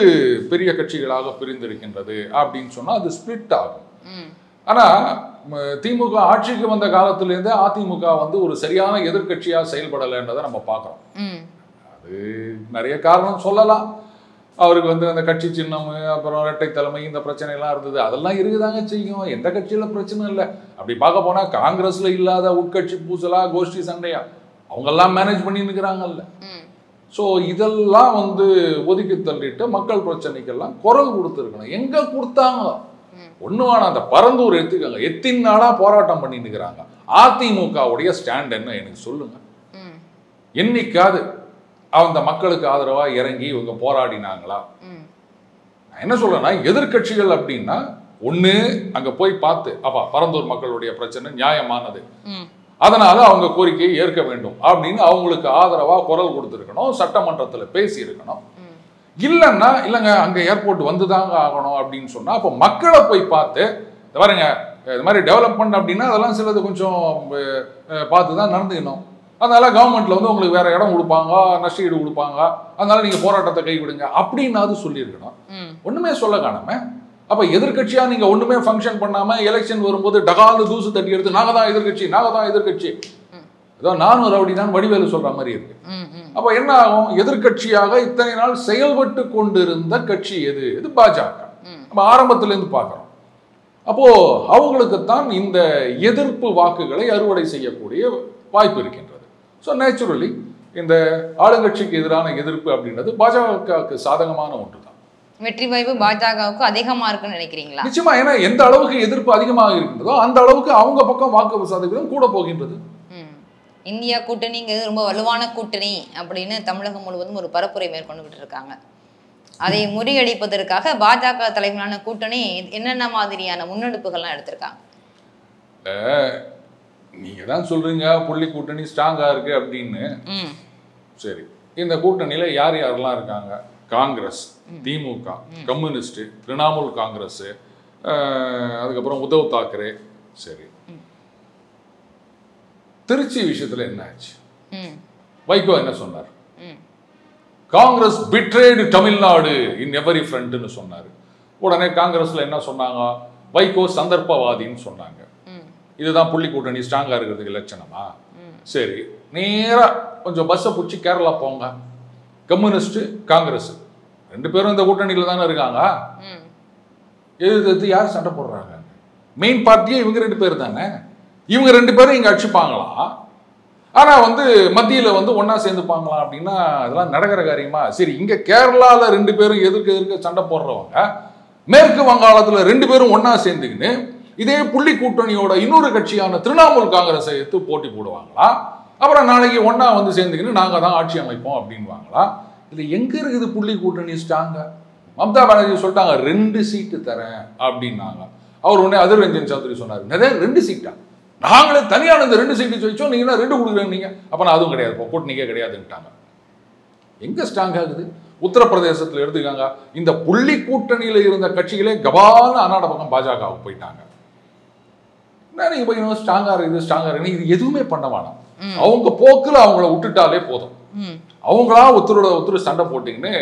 பெரிய கட்சிகளாக பிரிந்திருக்கின்றது அப்படின்னு சொன்னா அது ஸ்பிளிட் ஆகும். ஆனா திமுக ஆட்சிக்கு வந்த காலத்திலேருந்தே அதிமுக வந்து ஒரு சரியான எதிர்கட்சியா செயல்படலைன்றதை நம்ம பார்க்கிறோம். அது நிறைய காரணம் சொல்லலாம். அவருக்கு வந்து அந்த கட்சி சின்னம், அப்புறம் இரட்டை தலைமை, இந்த பிரச்சனை எல்லாம் இருந்தது. அதெல்லாம் இருக்குதாங்க செய்யும், எந்த கட்சியில பிரச்சனை இல்லை. அப்படி பார்க்க போனா காங்கிரஸ்ல இல்லாத உட்கட்சி பூசலா, கோஷ்டி சண்டையா அவங்க எல்லாம் மேனேஜ் பண்ணி நிற்கிறாங்கல்ல. ஸோ இதெல்லாம் வந்து ஒதுக்கி தள்ளிட்டு மக்கள் பிரச்சனைக்கெல்லாம் குரல் கொடுத்துருக்கணும். எங்க கொடுத்தாங்க? ஒண்ணு வேணாம், அந்த பரந்தூர் எடுத்துக்கோங்க, எத்தனை நாளா போராட்டம் பண்ணி நிற்கிறாங்க. அதிமுகவுடைய ஸ்டாண்ட் என்ன எனக்கு சொல்லுங்க. என்னைக்காவது அந்த மக்களுக்கு ஆதரவா இறங்கி இவங்க போராடினாங்களா? நான் என்ன சொல்றேன்னா, எதிர்கட்சிகள் அப்படின்னா ஒண்ணு அங்க போய் பார்த்து அப்பா பரந்தூர் மக்களுடைய பிரச்சனை நியாயமானது, அதனால அவங்க கோரிக்கையை ஏற்க வேண்டும் அப்படின்னு அவங்களுக்கு ஆதரவா குரல் கொடுத்துருக்கணும், சட்டமன்றத்துல பேசி இருக்கணும். இல்லைன்னா இல்லைங்க அங்க ஏர்போர்ட் வந்துதாங்க ஆகணும் அப்படின்னு சொன்னா அப்போ மக்களை போய் பார்த்து பாருங்க இது மாதிரி டெவலப்மெண்ட் அப்படின்னா அதெல்லாம் சிலது கொஞ்சம் பார்த்து தான் நடந்துக்கணும். அதனால கவர்மெண்ட்ல வந்து உங்களுக்கு வேற இடம் கொடுப்பாங்க, நஷ்டஈடு கொடுப்பாங்க, அதனால நீங்க போராட்டத்தை கைவிடுங்க அப்படின்னாவது சொல்லியிருக்கணும். ஒண்ணுமே சொல்ல காணாம அப்ப எதிர்கட்சியா நீங்க ஒண்ணுமே ஃபங்க்ஷன் பண்ணாம எலெக்ஷன் வரும்போது டகால்னு தூசு தட்டி எடுத்து நாங்க தான் எதிர்கட்சி, நாங்க தான் எதிர்கட்சி, ஏதோ நானும் ரவுடி தான் வடிவேலு சொல்ற மாதிரி இருக்கு. அப்ப என்ன ஆகும்? எதிர்கட்சியாக இத்தனை நாள் செயல்பட்டு கொண்டிருந்த கட்சி எது? இது பாஜக. நம்ம ஆரம்பத்துல இருந்து பார்க்கிறோம். அப்போ அவங்களுக்குத்தான் இந்த எதிர்ப்பு வாக்குகளை அறுவடை செய்யக்கூடிய வாய்ப்பு இருக்கின்றது. ஸோ நேச்சுரலி இந்த ஆளுங்கட்சிக்கு எதிரான எதிர்ப்பு அப்படின்றது பாஜகவுக்கு சாதகமான ஒன்று தான். வெற்றி வாய்ப்பு பாஜகவுக்கு அதிகமா இருக்குன்னு நினைக்கிறீங்களா? நிச்சயமா. ஏன்னா எந்த அளவுக்கு எதிர்ப்பு அதிகமாக இருக்கின்றதோ அந்த அளவுக்கு அவங்க பக்கம் வாக்கு சதவீதம் கூட போகின்றது. இந்தியா கூட்டணிங்கிறது ரொம்ப வலுவான கூட்டணி அப்படின்னு தமிழகம் முழுவதும் ஒரு பரப்புரை மேற்கொண்டுகிட்டு இருக்காங்க. அதை முறியடிப்பதற்காக பாஜக தலைமையிலான கூட்டணி என்னென்ன மாதிரியான முன்னெடுப்புகள்லாம் எடுத்திருக்காங்க? நீங்க தான் சொல்றீங்க புள்ளி கூட்டணி ஸ்ட்ராங்கா இருக்கு அப்படின்னு. சரி, இந்த கூட்டணியில யார் யாரெல்லாம் இருக்காங்க? காங்கிரஸ், திமுக, கம்யூனிஸ்ட், திரிணாமுல் காங்கிரஸ், அதுக்கப்புறம் உத்தவ் தாக்கரே. சரி, திருச்சி விஷயத்துல என்ன ஆச்சு? வைகோ என்ன சொன்னார்? காங்கிரஸ் பிட்ரேடு தமிழ்நாடு இன் எவரி ஃப்ரண்ட்னு சொன்னாரு. உடனே காங்கிரஸ்ல என்ன சொன்னாங்க? வைகோ சந்தர்ப்பவாதின்னு சொன்னாங்க. இதுதான் புள்ளி கூட்டணி ஸ்ட்ராங்கா இருக்கிறதுக்கு லட்சணமா? சரி, நேரா கொஞ்சம் பஸ்ஸை பிடிச்சி கேரளா போங்க. கம்யூனிஸ்ட், காங்கிரஸ் 2 பேரும் இந்த கூட்டணியில தானே இருக்காங்க. எதிர்த்து யார் சண்டை போடுறாங்க? மெயின் பார்ட்டியே இவங்க 2 பேர் தானே. இவங்க 2 பேரும் இங்க அடிச்சுப்பாங்களாம். ஆனா வந்து மத்தியில வந்து ஒன்னா சேர்ந்துப்பாங்களாம் அப்படின்னா அதெல்லாம் நடக்கிற காரியமா? சரி, இங்க கேரளால 2 பேரும் எதிர்க்க சண்டை போடுறவங்க மேற்கு வங்காளத்துல 2 பேரும் ஒன்னா சேர்ந்துக்கின்னு இதே புள்ளி கூட்டணியோட இன்னொரு கட்சியான திரிணாமுல் காங்கிரஸை எடுத்து போட்டி போடுவாங்களா? அப்புறம் நாளைக்கு ஒன்னா வந்து சேர்ந்துக்கின்னு நாங்க தான் ஆட்சி அமைப்போம் அப்படின்வாங்களா? இது எங்க இருக்குது புள்ளி கூட்டணி ஸ்ட்ராங்கா? மம்தா பானர்ஜி சொல்லிட்டாங்க 2 சீட்டு தரேன் அப்படின்னாங்க. அவர் உடனே அதிர் ரஞ்சன் சௌத்ரி சொன்னார், நிறைய 2 சீட்டா? நாங்களே தனியான இந்த 2 சீட்டு வச்சோம், நீங்க 2 கொடுக்குறீங்க நீங்க. அப்ப நான் அதுவும் கிடையாது, கூட்டணிக்கே கிடையாதுன்ட்டாங்க. எங்க ஸ்ட்ராங் ஆகுது? உத்தரப்பிரதேசத்துல எடுத்துக்காங்க, இந்த புள்ளி கூட்டணியில இருந்த கட்சிகளே கபால அண்ணாட பக்கம் பாஜகவுக்கு போயிட்டாங்க. நீங்க போய் ஸ்ட்ராங்கா இருக்குது ஸ்ட்ராங்கா இருக்கு, இது எதுவுமே பண்ண வேணாம். அவங்க போக்குல அவங்கள விட்டுட்டாலே போதும். அவங்களா ஒருத்தர் சண்டை போட்டீங்கன்னு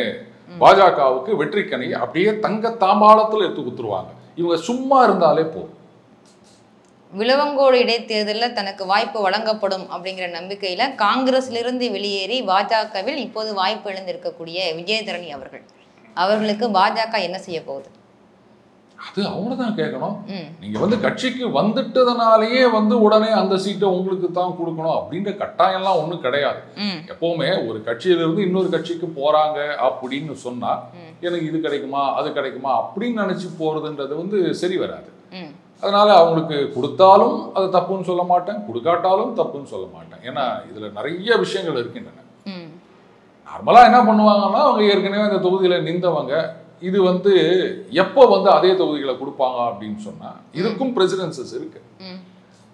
பாஜகவுக்கு வெற்றிக்கணி அப்படியே தங்க தாம்பாளத்துல எடுத்து குத்துருவாங்க. இவங்க சும்மா இருந்தாலே போதும். விளவங்கோடு இடைத்தேர்தலில் தனக்கு வாய்ப்பு வழங்கப்படும் அப்படிங்கிற நம்பிக்கையில காங்கிரஸிலிருந்து வெளியேறி பாஜகவில் இப்போது வாய்ப்பு இழந்திருக்கக்கூடிய விஜயதரணி அவர்களுக்கு பாஜக என்ன செய்ய போகுது? அது அவங்கதான் கேட்கணும். நீங்க வந்து கட்சிக்கு வந்துட்டதுனாலேயே வந்து உடனே அந்த சீட்டை உங்களுக்கு தான் கொடுக்கணும் அப்படின்ற கட்டாயம் எல்லாம் ஒண்ணும் கிடையாது. எப்பவுமே ஒரு கட்சியில இருந்து இன்னொரு கட்சிக்கு போறாங்க அப்படின்னு சொன்னா எனக்கு இது கிடைக்குமா அது கிடைக்குமா அப்படின்னு நினைச்சு போறதுன்றது வந்து சரி வராது. அதனால அவங்களுக்கு கொடுத்தாலும் அது தப்புன்னு சொல்ல மாட்டேன், கொடுக்காட்டாலும் தப்புன்னு சொல்ல மாட்டேன். ஏன்னா இதுல நிறைய விஷயங்கள் இருக்கின்றன. நார்மலா என்ன பண்ணுவாங்கன்னா, அவங்க ஏற்கனவே அந்த தொகுதியில நின்றவங்க இது வந்து எப்போ வந்து அதே தொகுதிகளை கொடுப்பாங்க அப்படின்னு சொன்னா இதுக்கும் பிரசிடென்சஸ் இருக்கு.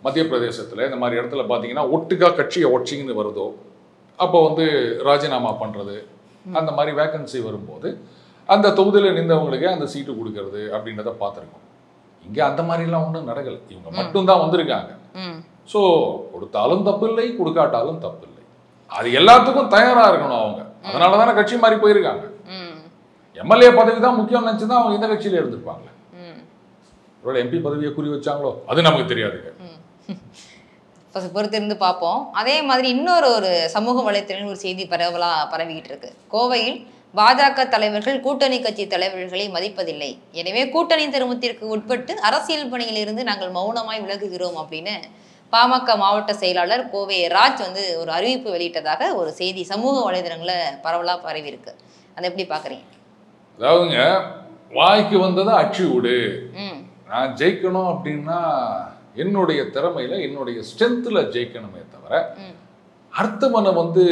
மத்திய பிரதேசத்துல இந்த மாதிரி இடத்துல பாத்தீங்கன்னா ஒட்டுக்கா கட்சியை ஒட்சிங்கன்னு வருதோ அப்போ வந்து ராஜினாமா பண்றது, அந்த மாதிரி வேகன்சி வரும்போது அந்த தொகுதியில நின்றவங்களுக்கே அந்த சீட்டு கொடுக்கறது அப்படின்றத பார்த்துருக்கோம். இங்க அந்த மாதிரி எல்லாம் ஒன்றும் நடக்கல, இவங்க மட்டும்தான் வந்திருக்காங்க. ஸோ கொடுத்தாலும் தப்பு இல்லை, கொடுக்காட்டாலும் தப்பு இல்லை. அது எல்லாத்துக்கும் தயாரா இருக்கணும் அவங்க. அதனாலதானே கட்சி மாறி போயிருக்காங்க. எம்எல்ஏ பதவி தான் முக்கியம் நினைச்சுதான் அவங்க இந்த கட்சியில இருந்திருப்பாங்க. ஒருவேளை எம்பி பதவியை குறி வச்சாங்களோ அது நமக்கு தெரியாதுங்க. பொறுத்திருந்து பார்ப்போம். அதே மாதிரி ஒரு சமூக வலைத்தளத்தில் ஒரு செய்தி பரவிக்கிட்டு இருக்கு. கோவையில் பாஜக தலைவர்கள் கூட்டணி கட்சி தலைவர்களை மதிப்பதில்லை, எனவே கூட்டணி திருமத்திற்கு உட்பட்டு அரசியல் பணியில் இருந்து நாங்கள் மௌனமாய் விலகுகிறோம் அப்படின்னு பாமக மாவட்ட செயலாளர் கோவை ராஜ் வந்து ஒரு அறிவிப்பு வெளியிட்டதாக ஒரு செய்தி சமூக வலைதளங்களை பரவலா பரவி இருக்கு. அதை எப்படி பாக்குறீங்க? அதாவதுங்க, வாய்க்கு வந்ததை அச்சு விடு. நான் ஜெயிக்கணும் அப்படின்னா என்னுடைய திறமையில என்னுடைய ஸ்ட்ரென்த்ல ஜெயிக்கணுமே தவிர அர்த்தமனை வந்து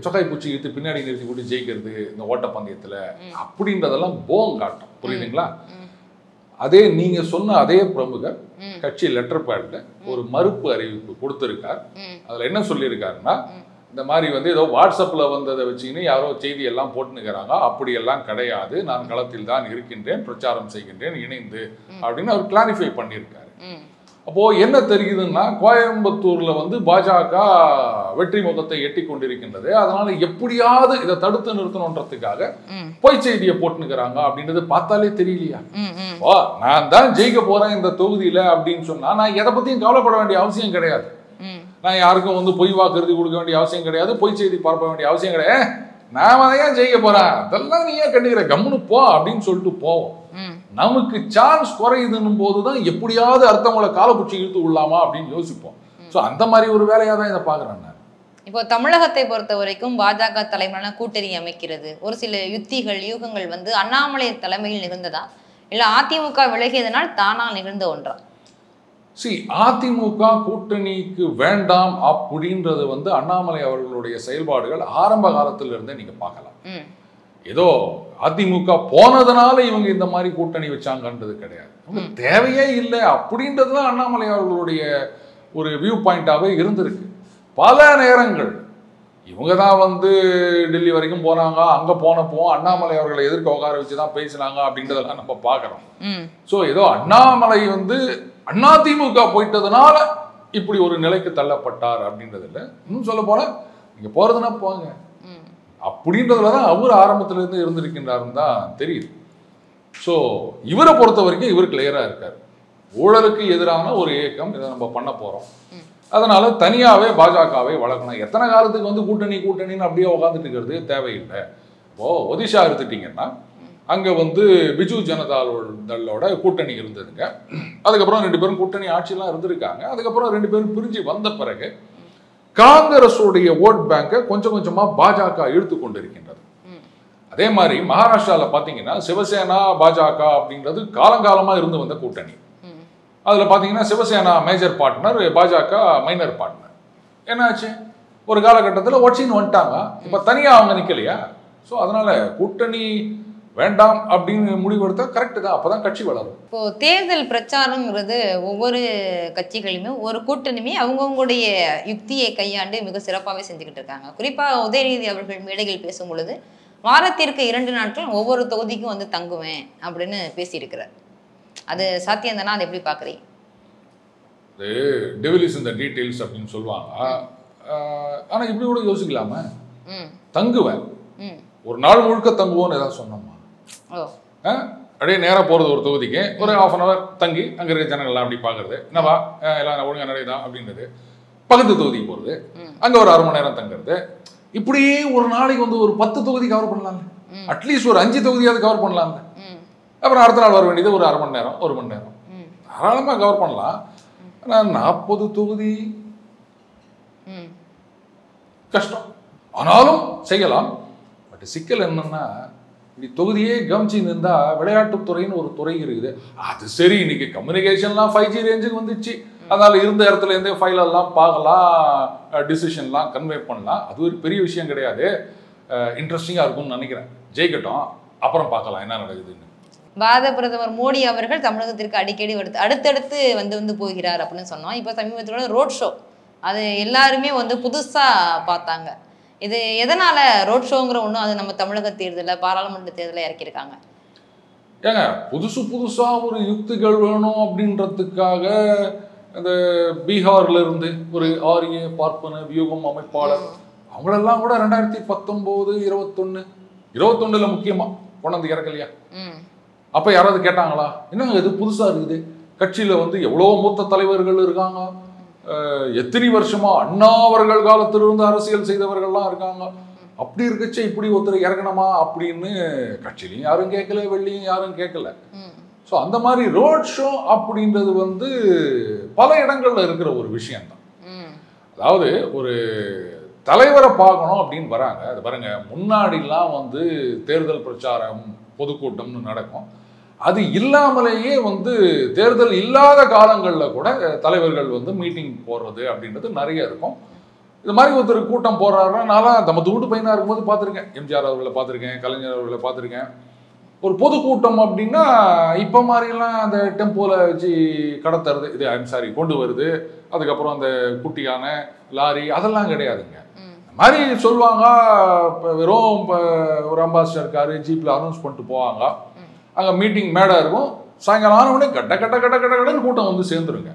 சொக்காய் பூச்சி இழுத்து பின்னாடி நிறுத்தி போட்டு ஜெயிக்கிறது இந்த ஓட்டப்பந்தயத்துல அப்படின்றதெல்லாம் போங்காட்டம். புரியுதுங்களா? அதே நீங்க சொன்ன அதே பிரமுகர் கட்சி லெட்டர் பேட்ல ஒரு மறுப்பு அறிவிப்பு கொடுத்திருக்கார். அதுல என்ன சொல்லியிருக்காருன்னா, இந்த மாதிரி வந்து ஏதோ வாட்ஸ்அப்ல வந்ததை வச்சுக்கின்னு யாரோ செய்தி எல்லாம் போட்டுனுக்கிறாங்க, அப்படியெல்லாம் கிடையாது, நான் களத்தில் தான் இருக்கின்றேன், பிரச்சாரம் செய்கின்றேன் இணைந்து அப்படின்னு அவர் கிளாரிஃபை பண்ணியிருக்காரு. அப்போ என்ன தெரியுதுன்னா, கோயம்புத்தூர்ல வந்து பாஜக வெற்றி முகத்தை எட்டி கொண்டிருக்கின்றது. அதனால எப்படியாவது இதை தடுத்து நிறுத்தணுன்றதுக்காக பொய் செய்தியை போட்டுனுக்கிறாங்க அப்படின்றது பார்த்தாலே தெரியலையா? நான் தான் ஜெயிக்க போறேன் இந்த தொகுதியில அப்படின்னு சொன்னா நான் எதை பத்தியும் கவலைப்பட வேண்டிய அவசியம் கிடையாது. நான் யாருக்கும் வந்து பொய் வாக்குறுதி கொடுக்க வேண்டிய அவசியம் கிடையாது, பொய் செய்தி பரப்ப வேண்டிய அவசியம் கிடையாது. நான் அதையா ஜெயிக்க போறேன், அதெல்லாம் நீ ஏன் கண்டுக்கிற, கம்முன்னு போ அப்படின்னு சொல்லிட்டு போவோம். நமக்கு சான்ஸ் குறையுதுன்னும் போதுதான் எப்படியாவது அர்த்தவங்களை காலப்புச்சி இழுத்து விடலாமா அப்படின்னு யோசிப்போம். ஸோ அந்த மாதிரி ஒரு வேலையா தான் இதை பாக்குறேன் நான். இப்போ தமிழகத்தை பொறுத்த வரைக்கும் பாஜக தலைமையிலான கூட்டணி அமைக்கிறது ஒரு சில யூகங்கள் வந்து அண்ணாமலை தலைமையில் நிகழ்ந்ததா இல்ல அதிமுக விலகியதனால் தானா நிகழ்ந்த ஒன்றா? அதிமுக கூட்டணிக்கு வேண்டாம் அப்படின்றது வந்து அண்ணாமலை அவர்களுடைய செயல்பாடுகள் ஆரம்ப காலத்துல இருந்தே நீங்க பார்க்கலாம். ஏதோ அதிமுக போனதுனால இவங்க இந்த மாதிரி கூட்டணி வச்சாங்கன்றது கிடையாது, தேவையே இல்லை அப்படின்றதுதான் அண்ணாமலை அவர்களுடைய ஒரு வியூ பாயிண்டாவே இருந்திருக்கு. பல நேரங்கள் இவங்க தான் வந்து டெல்லி வரைக்கும் போனாங்க, அங்க போனப்போ அண்ணாமலை அவர்களை எதிர்க்க உட்கார வச்சுதான் பேசினாங்க அப்படின்றதெல்லாம் நம்ம பார்க்கிறோம். ஸோ ஏதோ அண்ணாமலை வந்து அதிமுக போயிட்டதுனால இப்படி ஒரு நிலைக்கு தள்ளப்பட்டார் அப்படின்றது இல்லை. இன்னும் சொல்ல போனா நீங்க போறதுன்னா போங்க அப்படின்றதுலதான் அவர் ஆரம்பத்துல இருந்து இருந்திருக்கின்றாருன்னு தான் தெரியுது. ஸோ இவரை பொறுத்த வரைக்கும் இவர் கிளியரா இருக்காரு. ஊழலுக்கு எதிரான ஒரு இயக்கம் இதை நம்ம பண்ண போறோம், அதனால தனியாவே பாஜகவை வளர்க்கணும். எத்தனை காலத்துக்கு வந்து கூட்டணின்னு அப்படியே உட்காந்துட்டு இருக்கிறது தேவையில்லை. இப்போ ஒடிஷா எடுத்துட்டீங்கன்னா அங்கே வந்து பிஜு ஜனதாதளோட கூட்டணி இருந்ததுங்க. அதுக்கப்புறம் 2 பேரும் கூட்டணி ஆட்சியெல்லாம் இருந்திருக்காங்க. அதுக்கப்புறம் 2 பேரும் பிரிஞ்சு வந்த பிறகு காங்கிரஸுடைய ஓட் பேங்கை கொஞ்சம் கொஞ்சமாக பாஜக இழுத்து கொண்டு இருக்கின்றது. அதே மாதிரி மகாராஷ்டிராவில் பார்த்தீங்கன்னா சிவசேனா பாஜக அப்படின்றது காலங்காலமாக இருந்து வந்த கூட்டணி. அதில் பார்த்தீங்கன்னா சிவசேனா மேஜர் பார்ட்னர், பாஜக மைனர் பார்ட்னர். என்னாச்சு, ஒரு காலகட்டத்தில் ஒட்சின்னு வந்துட்டாங்க. இப்போ தனியாக அவங்க நிற்கலையா? ஸோ அதனால கூட்டணி வேண்டாம் அப்படின்னு முடிவெடுத்தா கரெக்டு தான். அப்போதான் கட்சி வளரும். இப்போ தேர்தல் பிரச்சாரங்கிறது ஒவ்வொரு கட்சிகளுமே ஒரு கூட்டணியுமே அவங்கவுங்களுடைய யுக்தியை கையாண்டு மிக சிறப்பாகவே செஞ்சுக்கிட்டு இருக்காங்க. குறிப்பாக உதயநிதி அவர்கள் மேடைகள் பேசும் பொழுது வாரத்திற்கு 2 நாட்கள் ஒவ்வொரு தொகுதிக்கும் வந்து தங்குவேன் அப்படின்னு பேசியிருக்கிறார். அது சாத்தியம் தானே? அதை எப்படி பார்க்குறீங்க? அது டெவிலிஸ் இந்த டீட்டெயில்ஸ் அப்படின்னு சொல்லுவாங்க. ஆனால் இப்படி கூட யோசிக்கலாமா? தங்குவேன், ஒரு நாள் முழுக்க தங்குவோன்னு ஏதாவது சொன்னோமா? அப்படியே நேராக போகிறது ஒரு தொகுதிக்கு ஒரு 1/2 hour தங்கி அங்கே இருக்க ஜனங்கள்லாம் அப்படி பார்க்குறது, என்னவா எல்லாம் ஒழுங்காக நிறையதான் அப்படின்றது. பக்கத்து தொகுதிக்கு போகிறது, அங்கே ஒரு 1/2 மணி நேரம் தங்குறது. இப்படியே ஒரு நாளைக்கு வந்து ஒரு 10 தொகுதி கவர் பண்ணலாம்ல, அட்லீஸ்ட் ஒரு 5 தொகுதியாவது கவர் பண்ணலாம்ல. அப்புறம் அடுத்த நாள் வர வேண்டியது ஒரு 1/2 மணி நேரம் 1 மணி நேரம் தாராளமாக கவர் பண்ணலாம். ஆனால் 40 தொகுதி கஷ்டம், ஆனாலும் செய்யலாம். பட் சிக்கல் என்னன்னா, இப்படி தொகுதியே கவனிச்சு இருந்தா விளையாட்டுத்துறைன்னு ஒரு துறை இருக்குது. அது சரி, இன்னைக்கு கம்யூனிகேஷன்லாம் 5G ரேஞ்சுக்கு வந்துச்சு. அதனால இருந்த இடத்துல இருந்தே ஃபைல் எல்லாம் பார்க்கலாம், டிசிஷன்லாம் கன்வே பண்ணலாம். அது ஒரு பெரிய விஷயம் கிடையாது. இன்ட்ரெஸ்டிங்காக இருக்கும்னு நினைக்கிறேன். ஜெயிக்கட்டும், அப்புறம் பார்க்கலாம் என்ன நடக்குதுன்னு. பாரத பிரதமர் மோடி அவர்கள் தமிழகத்திற்கு அடிக்கடி அடுத்தடுத்து வந்து போகிறார் அப்படின்னு சொன்னோம். இப்போ சமீபத்தில் ரோட் ஷோ, அது எல்லாருமே வந்து புதுசாக பார்த்தாங்க. இது எதனால ரோட் ஷோங்கிற ஒன்றும் அது நம்ம தமிழக தேர்தலில் பாராளுமன்ற தேர்தலில் இறக்கியிருக்காங்க? ஏங்க புதுசாக ஒரு யுக்திகள் வேணும் அப்படின்றதுக்காக அந்த பீகார்ல இருந்து ஒரு ஆரிய பார்ப்பன வியூகம் அமைப்பாளர் அவங்களெல்லாம் கூட 2019, 21 முக்கியமாக கொண்டாந்து இறக்கலையா? அப்போ யாராவது கேட்டாங்களா? என்னங்க இது புதுசாக இருக்குது, கட்சியில் வந்து எவ்வளோ மூத்த தலைவர்கள் இருக்காங்க, எத்தனை வருஷமா அண்ணா அவர்கள் காலத்திலிருந்து அரசியல் செய்தவர்கள்லாம் இருக்காங்க, அப்படி இருக்கச்சே இப்படி ஒருத்தர் இறக்கணுமா அப்படின்னு கட்சியிலையும் யாரும் கேட்கல, வெள்ளியும் யாரும் கேட்கல. ஸோ அந்த மாதிரி ரோட் ஷோ அப்படின்றது வந்து பல இடங்கள்ல இருக்கிற ஒரு விஷயம்தான். அதாவது ஒரு தலைவரை பார்க்கணும் அப்படின்னு வராங்க. அது பாருங்க, முன்னாடிலாம் வந்து தேர்தல் பிரச்சாரம் பொதுக்கூட்டம்னு நடக்கும். அது இல்லாமலேயே வந்து தேர்தல் இல்லாத காலங்களில் கூட தலைவர்கள் வந்து மீட்டிங் போடுறது அப்படின்றது நிறைய இருக்கும். இது மாதிரி ஒருத்தர் கூட்டம் போடுறாருன்னா, நான் நம்ம தூட்டு பையனாக இருக்கும்போது பார்த்துருக்கேன். எம்ஜிஆர் அவர்களை பார்த்துருக்கேன், கலைஞர் அவர்களை பார்த்துருக்கேன். ஒரு பொதுக்கூட்டம் அப்படின்னா இப்போ மாதிரிலாம் அந்த டெம்போவில் வச்சு கடத்துறது, இது கொண்டு வருது, அதுக்கப்புறம் அந்த குட்டியான லாரி அதெல்லாம் கிடையாதுங்க. இந்த மாதிரி சொல்லுவாங்க. இப்போ வெறும் இப்போ ஒரு அம்பாசிடர் காரு ஜீப்பில் அனௌன்ஸ் பண்ணிட்டு போவாங்க. அங்கே மீட்டிங் மேடை இருக்கும். சாயங்காலம் ஆன உடனே கடன்னு கூட்டம் வந்து சேர்ந்துருங்க.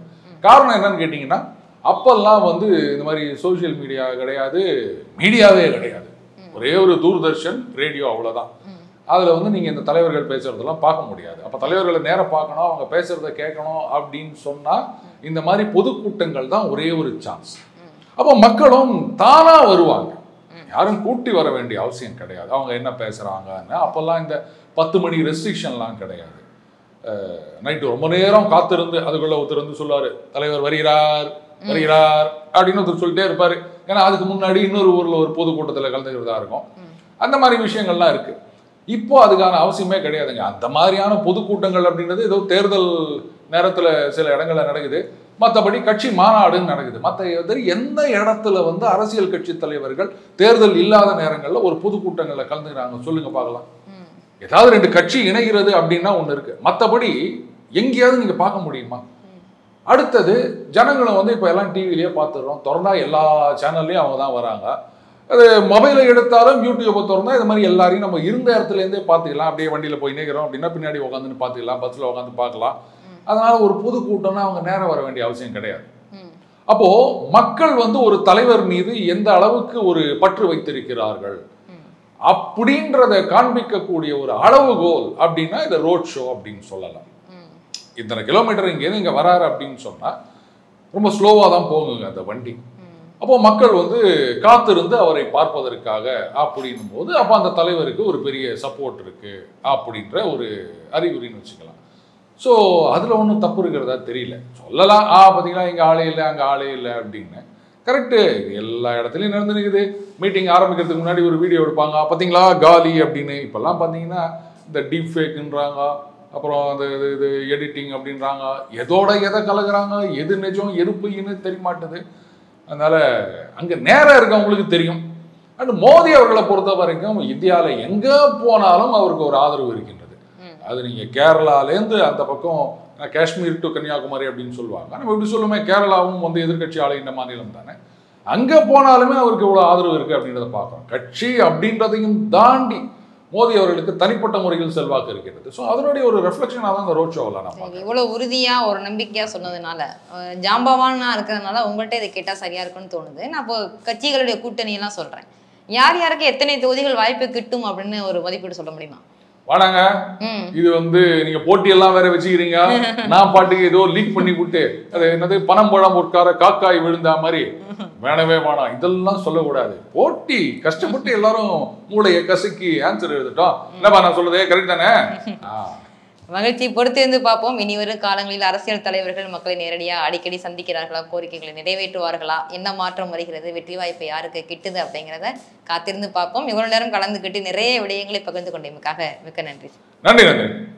காரணம் என்னன்னு கேட்டிங்கன்னா, அப்பெல்லாம் வந்து இந்த மாதிரி சோசியல் மீடியா கிடையாது, மீடியாவே கிடையாது. ஒரே ஒரு தூர்தர்ஷன், ரேடியோ, அவ்வளோதான். அதில் வந்து நீங்கள் இந்த தலைவர்கள் பேசுகிறதெல்லாம் பார்க்க முடியாது. அப்போ தலைவர்களை நேராக பார்க்கணும், அவங்க பேசுகிறத கேட்கணும் அப்படின்னு சொன்னால் இந்த மாதிரி பொதுக்கூட்டங்கள் தான் ஒரே ஒரு சான்ஸ். அப்போ மக்களும் தானாக வருவாங்க, யாரும் கூட்டி வர வேண்டிய அவசியம் கிடையாது. அவங்க என்ன பேசுகிறாங்கன்னு அப்போல்லாம் இந்த 10 மணி ரெஸ்ட்ரிக்ஷன்லாம் கிடையாது. நைட்டு ரொம்ப நேரம் காத்திருந்து அதுக்குள்ள ஒருத்தர் வந்து சொல்லுவார், தலைவர் வருகிறார் அப்படின்னு ஒருத்தர் சொல்லிட்டே இருப்பார். ஏன்னா அதுக்கு முன்னாடி இன்னொரு ஊரில் ஒரு பொதுக்கூட்டத்தில் கலந்துக்கிறதா இருக்கும். அந்த மாதிரி விஷயங்கள்லாம் இருக்குது. இப்போ அதுக்கான அவசியமே கிடையாதுங்க. அந்த மாதிரியான பொதுக்கூட்டங்கள் அப்படின்றது ஏதோ தேர்தல் நேரத்தில் சில இடங்கள்ல நடக்குது, மற்றபடி கட்சி மாநாடுன்னு நடக்குது. மற்ற எந்த இடத்துல வந்து அரசியல் கட்சி தலைவர்கள் தேர்தல் இல்லாத நேரங்களில் ஒரு பொதுக்கூட்டங்களில் கலந்துக்கிறாங்க சொல்லுங்க பார்க்கலாம். ஏதாவது 2 கட்சி இணைகிறது அப்படின்னா ஒன்று இருக்கு, மற்றபடி எங்கேயாவது நீங்கள் பார்க்க முடியுமா? அடுத்தது ஜனங்களை வந்து இப்போ எல்லாம் டிவிலேயே பார்த்துடுறோம், திறந்தா எல்லா சேனல்லையும் அவங்க தான் வராங்க. அது மொபைலை எடுத்தாலும் யூடியூப்பை திறந்தா இது மாதிரி எல்லாரையும் நம்ம இருந்த இடத்துலேருந்தே பார்த்துக்கலாம். அப்படியே வண்டியில் போய் நிற்கிறோம் அப்படின்னா பின்னாடி உட்காந்துன்னு பார்த்துக்கலாம், பஸ்ஸில் உட்காந்து பார்க்கலாம். அதனால ஒரு பொதுக்கூட்டம்னா அவங்க நேரம் வர வேண்டிய அவசியம் கிடையாது. அப்போ மக்கள் வந்து ஒரு தலைவர் மீது எந்த அளவுக்கு ஒரு பற்று வைத்திருக்கிறார்கள் அப்படின்றத காண்பிக்கக்கூடிய ஒரு அளவுகோல் அப்படின்னா இந்த ரோட் ஷோ அப்படின்னு சொல்லலாம். இத்தனை கிலோமீட்டர் இங்கேருந்து இங்கே வராரு அப்படின்னு சொன்னால் ரொம்ப ஸ்லோவாக தான் போகுங்க அந்த வண்டி. அப்போ மக்கள் வந்து காத்திருந்து அவரை பார்ப்பதற்காக அப்படின்னும் போது அப்போ அந்த தலைவருக்கு ஒரு பெரிய சப்போர்ட் இருக்கு அப்படின்ற ஒரு அறிகுறின்னு வச்சுக்கலாம். ஸோ அதில் ஒன்றும் தப்பு இருக்கிறதா தெரியல. சொல்லலாம் பார்த்தீங்களா இங்கே ஆளே இல்லை அங்கே ஆளே இல்லை அப்படின்னு. கரெக்டு, எல்லா இடத்துலையும் நடந்து நிற்குது. மீட்டிங் ஆரம்பிக்கிறதுக்கு முன்னாடி ஒரு வீடியோ எடுப்பாங்க, பார்த்தீங்களா காலி அப்படின்னு. இப்போல்லாம் பார்த்தீங்கன்னா இந்த டீப் ஃபேக்குன்றாங்க, அப்புறம் அந்த இது எடிட்டிங் அப்படின்றாங்க, எதோட எதை கலக்குறாங்க, எது நிஜம் எது பொய்ன்னு தெரிய மாட்டுது. அதனால் அங்கே நேரம் இருக்கவங்களுக்கு தெரியும். அண்ட் மோடி அவர்களை பொறுத்த வரைக்கும் இந்தியாவில் எங்கே போனாலும் அவருக்கு ஒரு ஆதரவு இருக்கின்றது. அது நீங்கள் கேரளாலேருந்து அந்த பக்கம் காஷ்மீர் டு கன்னியாகுமரி அப்படின்னு சொல்லுவாங்க. நம்ம இப்படி சொல்லுமே, கேரளாவும் வந்து எதிர்கட்சி ஆளுகின்ற மாநிலம் தானே. அங்கே போனாலுமே அவருக்கு இவ்வளோ ஆதரவு இருக்குது அப்படின்றத பார்க்குறோம். கட்சி அப்படின்றதையும் தாண்டி மோடி அவர்களுக்கு தனிப்பட்ட முறையில் செல்வாக்கு இருக்கிறது. ஸோ அதனுடைய ஒரு ரெஃப்ளெக்ஷனாக தான் இந்த ரோட் ஷோவில் நான் இவ்வளோ உறுதியாக ஒரு நம்பிக்கையாக சொன்னதுனால, ஜாம்பவானா இருக்கிறதுனால உங்கள்கிட்ட இதை கேட்டால் சரியாக இருக்குன்னு தோணுது. நான் இப்போ கட்சிகளுடைய கூட்டணியெல்லாம் சொல்கிறேன். யார் யாருக்கு எத்தனை தொகுதிகள் வாய்ப்பு கிட்டும் அப்படின்னு ஒரு மதிப்பீடு சொல்ல முடியுமா? வாடாங்க, இது வந்து நீங்க போட்டியெல்லாம் வேற வச்சுக்கிறீங்க. நான் பாட்டுக்கு ஏதோ லீக் பண்ணி விட்டு அது என்னது பணம் பழம் உட்கார காக்காய் விழுந்தா மாதிரி வேணவே வேணாம் இதெல்லாம் சொல்லக்கூடாது. போட்டி கஷ்டப்பட்டு எல்லாரும் மூளையை கசக்கி ஆன்சர் எழுதிட்டோம். என்னப்பா நான் சொல்றதே கரெக்ட் தானே? மகிழ்ச்சி, பொறுத்திருந்து பார்ப்போம். இனி வரும் காலங்களில் அரசியல் தலைவர்கள் மக்களை நேரடியாக அடிக்கடி சந்திக்கிறார்களா, கோரிக்கைகளை நிறைவேற்றுவார்களா, என்ன மாற்றம் வருகிறது, வெற்றி வாய்ப்பு யாருக்கு கிட்டுது அப்படிங்கிறத காத்திருந்து பார்ப்போம். இவ்வளவு நேரம் கலந்துக்கிட்டு நிறைய விடயங்களை பகிர்ந்து கொண்டமைக்காக மிக்க நன்றி. நன்றி.